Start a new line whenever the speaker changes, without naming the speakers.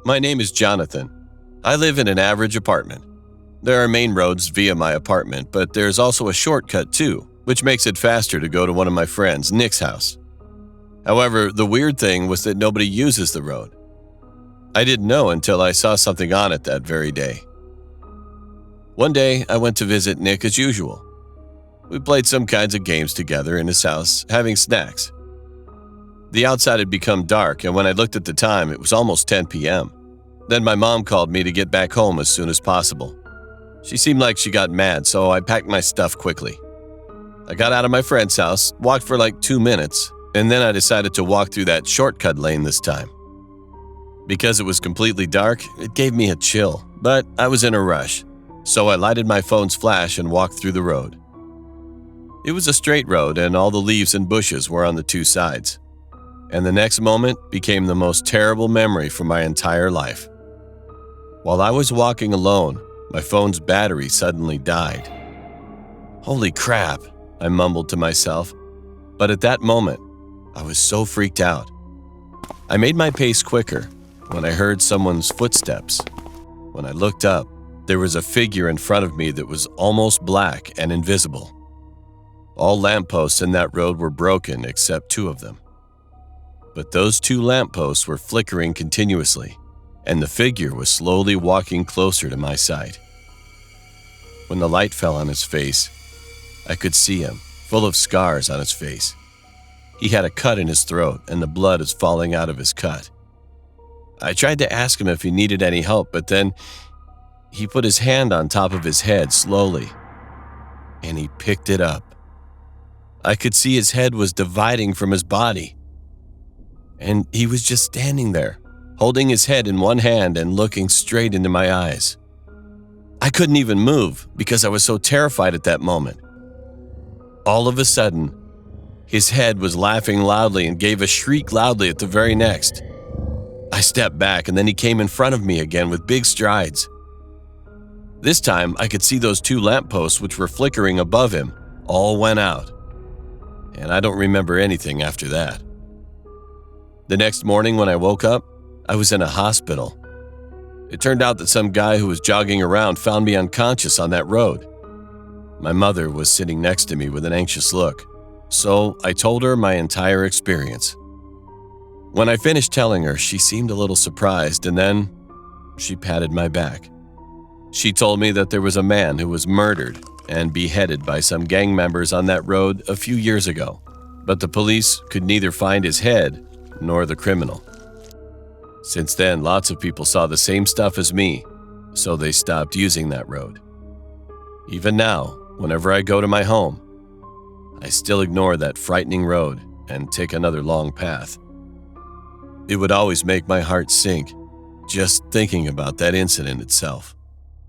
My name is Jonathan. I live in an average apartment. There are main roads via my apartment, but there's also a shortcut too, which makes it faster to go to one of my friends, Nick's house. However, the weird thing was that nobody uses the road. I didn't know until I saw something on it that very day. One day, I went to visit Nick as usual. We played some kinds of games together in his house, having snacks. The outside had become dark, and when I looked at the time, it was almost 10 p.m. Then my mom called me to get back home as soon as possible. She seemed like she got mad, so I packed my stuff quickly. I got out of my friend's house, walked for like 2 minutes, and then I decided to walk through that shortcut lane this time. Because it was completely dark, it gave me a chill, but I was in a rush, so I lighted my phone's flash and walked through the road. It was a straight road, and all the leaves and bushes were on the two sides. And the next moment became the most terrible memory for my entire life. While I was walking alone, my phone's battery suddenly died. Holy crap, I mumbled to myself, but at that moment, I was so freaked out. I made my pace quicker when I heard someone's footsteps. When I looked up, there was a figure in front of me that was almost black and invisible. All lampposts in that road were broken except 2 of them. But those 2 lampposts were flickering continuously, and the figure was slowly walking closer to my side. When the light fell on his face, I could see him, full of scars on his face. He had a cut in his throat, and the blood is falling out of his cut. I tried to ask him if he needed any help, but then he put his hand on top of his head slowly, and he picked it up. I could see his head was dividing from his body, and he was just standing there, holding his head in one hand and looking straight into my eyes. I couldn't even move because I was so terrified at that moment. All of a sudden, his head was laughing loudly and gave a shriek loudly at the very next. I stepped back, and then he came in front of me again with big strides. This time, I could see those 2 lampposts which were flickering above him all went out, and I don't remember anything after that. The next morning when I woke up, I was in a hospital. It turned out that some guy who was jogging around found me unconscious on that road. My mother was sitting next to me with an anxious look, so I told her my entire experience. When I finished telling her, she seemed a little surprised, and then she patted my back. She told me that there was a man who was murdered and beheaded by some gang members on that road a few years ago, but the police could neither find his head nor the criminal. Since then, lots of people saw the same stuff as me, so they stopped using that road. Even now, whenever I go to my home, I still ignore that frightening road and take another long path. It would always make my heart sink just thinking about that incident itself.